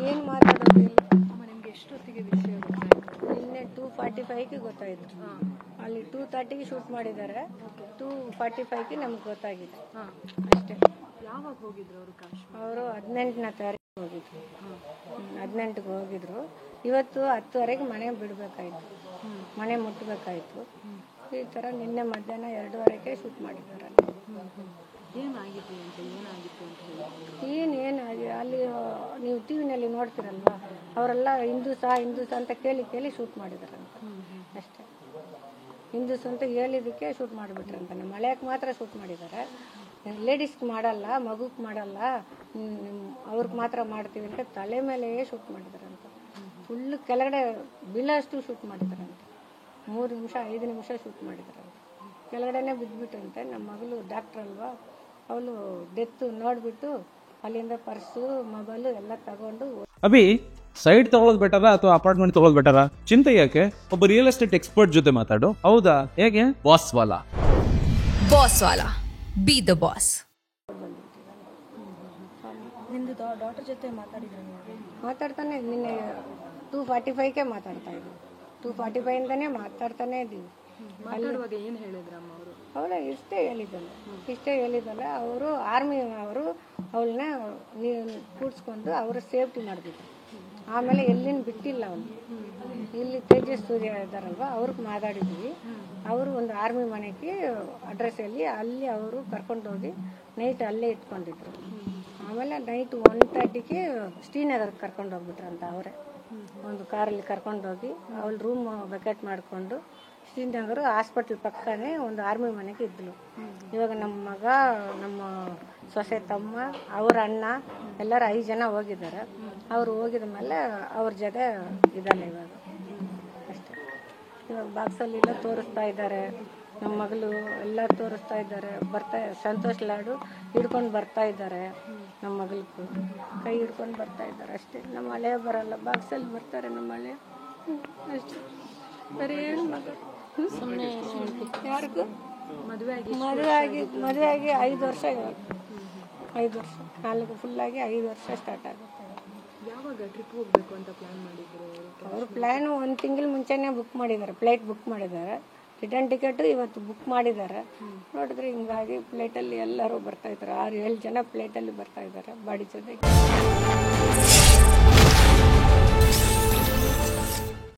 ಏನು ಮಾತಾಡೋದು ಇಲ್ಲ. ಅಮ್ಮ ನಿಮ್ಗೆ ಎಷ್ಟೊತ್ತಿಗೆ ವಿಷಯ ಗೊತ್ತಾಯ್ತು? ನಿನ್ನೆ 2:45ಗೆ ಗೊತ್ತಾಯಿತು. ಅಲ್ಲಿ 2:30ಗೆ ಶೂಟ್ ಮಾಡಿದ್ದಾರೆ, 2:45ಗೆ ನಮ್ಗೆ ಗೊತ್ತಾಗಿದೆ ಅಷ್ಟೇ. ಯಾವಾಗ ಹೋಗಿದ್ರು ಅವರು ಕಾಶ್ಮೀರ? ಅವರು 18ನೇ ತಾರೀಕು ಹೋಗಿದ್ರು. 18ಗೆ ಹೋಗಿದ್ರು. ಇವತ್ತು 10ವರೆಗೆ ಮನೆ ಬಿಡಬೇಕಾಯ್ತು, ಮನೆ ಮುಟ್ಟಬೇಕಾಯ್ತು. ಈ ಥರ ನಿನ್ನೆ ಮಧ್ಯಾಹ್ನ 2:30ಗೆ ಶೂಟ್ ಮಾಡಿದ್ದಾರೆ. ಏನಾಗಿತ್ತು ಅಂತ ಹೇಳಿ ಏನಾಗಿ ಅಲ್ಲಿ ನೀವು ಟಿ ವಿನಲ್ಲಿ ನೋಡ್ತೀರಲ್ವ, ಅವರೆಲ್ಲ ಹಿಂದೂಸ ಅಂತ ಕೇಳಿ ಶೂಟ್ ಮಾಡಿದಾರಂತ ಅಷ್ಟೇ. ಹಿಂದೂಸ್ ಅಂತ ಹೇಳಿದ್ದಕ್ಕೆ ಶೂಟ್ ಮಾಡಿಬಿಟ್ರಂತ. ನಮ್ಮ ಮಳೆಯಕ್ಕೆ ಮಾತ್ರ ಶೂಟ್ ಮಾಡಿದ್ದಾರೆ, ಲೇಡೀಸ್ಗೆ ಮಾಡಲ್ಲ, ಮಗುಗೆ ಮಾಡಲ್ಲ, ಅವ್ರಿಗೆ ಮಾತ್ರ ಮಾಡ್ತೀವಿ ಅಂತ ತಲೆ ಮೇಲೆ ಶೂಟ್ ಮಾಡಿದಾರಂತ. ಫುಲ್ಲು ಕೆಳಗಡೆ ಬೀಳೋಷ್ಟು ಶೂಟ್ ಮಾಡಿದಾರಂತೆ. 3 ನಿಮಿಷ 5 ನಿಮಿಷ ಶೂಟ್ ಮಾಡಿದಾರಂತೆ. ಕೆಳಗಡೆನೇ ಬಿದ್ದುಬಿಟ್ಟಂತೆ. ನಮ್ಮ ಮಗಳು ಡಾಕ್ಟ್ರ್ ಅಲ್ವಾ, ಅವಳು ಡೆತ್ ನೋಡಿಬಿಟ್ಟು ಅಲ್ಲಿಂದ ಪರ್ಸು ಮೊಬೈಲು ಎಲ್ಲ ತಗೊಂಡು. ಅಭಿ, ಸೈಡ್ ತಗೊಳ್ಳೋದು ಬೆಟರಾ ಅಥವಾ ಅಪಾರ್ಟ್ಮೆಂಟ್ ತಗೊಳ್ಳೋದು ಬೆಟರಾ? ಚಿಂತೆ ಯಾಕೆ? ಒಬ್ಬ ರಿಯಲ್ ಎಸ್ಟೇಟ್ ಎಕ್ಸ್ಪರ್ಟ್ ಜೊತೆ ಮಾತಾಡು. ಹೌದಾ? ಹೇಗೆ? Boss Vala B the boss. ನಿಮ್ದು ಡಾಕ್ಟರ್ ಜೊತೆ ಮಾತಾಡ್ತಾನೆ. ನಿನ್ನೆ 2:45ಗೆ ಮಾತಾಡ್ತಾ ಇದ್ವಿ. 2:45ಇಂದನೇ ಮಾತಾಡ್ತಾನೆ ಇದ್ದೀವಿ. ಮಾತಾಡುವಾಗ ಏನು ಹೇಳಿದ್ರಮ್ಮ ಅವರು? ಅವಳ ಇಷ್ಟೇ ಹೇಳಿದ್ದಲ್ಲ, ಅವರು ಆರ್ಮಿ ಅವರು ಅವಳನ್ನ ಕೂಡ್ಸ್ಕೊಂಡು ಅವರು ಸೇಫ್ಟಿ ಮಾಡಿಬಿಟ್ರು. ಆಮೇಲೆ ಎಲ್ಲಿನ ಬಿಟ್ಟಿಲ್ಲ ಅವನು. ಇಲ್ಲಿ ತೇಜಸ್ ಸೂರ್ಯ ಇದ್ದಾರಲ್ವ, ಅವ್ರಿಗೆ ಮಾತಾಡಿದ್ವಿ. ಅವರು ಒಂದು ಆರ್ಮಿ ಮನೆಗೆ ಅಡ್ರೆಸ್ಸಲ್ಲಿ ಅಲ್ಲಿ ಅವರು ಕರ್ಕೊಂಡೋಗಿ ನೈಟ್ ಅಲ್ಲೇ ಇಟ್ಕೊಂಡಿದ್ರು. ಆಮೇಲೆ ನೈಟ್ 1:30ಗೆ ಶ್ರೀನಗರ್ಗೆ ಕರ್ಕೊಂಡು ಹೋಗ್ಬಿಟ್ರಂತ. ಅವರೇ ಒಂದು ಕಾರಲ್ಲಿ ಕರ್ಕೊಂಡೋಗಿ ಅವಳ ರೂಮ್ ವೆಕೇಟ್ ಮಾಡಿಕೊಂಡು ಶ್ರೀನಗರ ಹಾಸ್ಪಿಟ್ಲ್ ಪಕ್ಕನೇ ಒಂದು ಆರ್ಮಿ ಮನೆಗೆ ಇದ್ಲು. ಇವಾಗ ನಮ್ಮ ಮಗ, ನಮ್ಮ ಸೊಸೆ ತಮ್ಮ, ಅವರ ಅಣ್ಣ ಎಲ್ಲರೂ 5 ಜನ ಹೋಗಿದ್ದಾರೆ. ಅವರು ಹೋಗಿದ ಮೇಲೆ ಅವ್ರ ಜೊತೆ ಇದ್ದಾನೆ ಇವಾಗ ಅಷ್ಟೇ. ಇವಾಗ ಬಾಕ್ಸಲ್ಲೆಲ್ಲ ತೋರಿಸ್ತಾ ಇದ್ದಾರೆ, ನಮ್ಮ ಮಗಳು ಎಲ್ಲ ತೋರಿಸ್ತಾ ಇದ್ದಾರೆ. ಸಂತೋಷ್ ಲಾಡು ಹಿಡ್ಕೊಂಡು ಬರ್ತಾ ಇದ್ದಾರೆ. ನಮ್ಮ ಮಗಳಿಗೂ ಕೈ ಹಿಡ್ಕೊಂಡು ಬರ್ತಾ ಇದ್ದಾರೆ ಅಷ್ಟೇ. ನಮ್ಮ ಹಳೆ ಬರಲ್ಲ, ಬಾಕ್ಸಲ್ಲಿ ಬರ್ತಾರೆ ನಮ್ಮ ಹಳೆ ಅಷ್ಟೇ. ಬರೀ ಏನು ಮಗಳು ಸುಮ್ಮನೆ ಯಾರಿಗೂ ಮದುವೆ ಆಗಿ 5 ವರ್ಷ ಇವಾಗ. 5 ವರ್ಷ 4 ಫುಲ್ಲಾಗಿ 5 ವರ್ಷ ಸ್ಟಾರ್ಟ್ ಆಗುತ್ತೆ. ಯಾವಾಗ ಟ್ರಿಪ್ ಹೋಗ್ಬೇಕು ಅಂತ ಪ್ಲಾನ್ ಮಾಡಿದ್ರು ಅವರು? ಪ್ಲ್ಯಾನು 1 ತಿಂಗಳ ಮುಂಚೆನೇ ಬುಕ್ ಮಾಡಿದ್ದಾರೆ, ಫ್ಲೈಟ್ ಬುಕ್ ಮಾಡಿದ್ದಾರೆ. ರಿಟರ್ನ್ ಟಿಕೆಟು ಇವತ್ತು ಬುಕ್ ಮಾಡಿದ್ದಾರೆ. ನೋಡಿದ್ರೆ ಹಿಂಗಾಗಿ ಫ್ಲೈಟಲ್ಲಿ ಎಲ್ಲರೂ ಬರ್ತಾ ಇದ್ದಾರೆ. 6-7 ಜನ ಫ್ಲೈಟಲ್ಲಿ ಬರ್ತಾ ಇದ್ದಾರೆ ಬಾಡಿ ಜೊತೆಗೆ.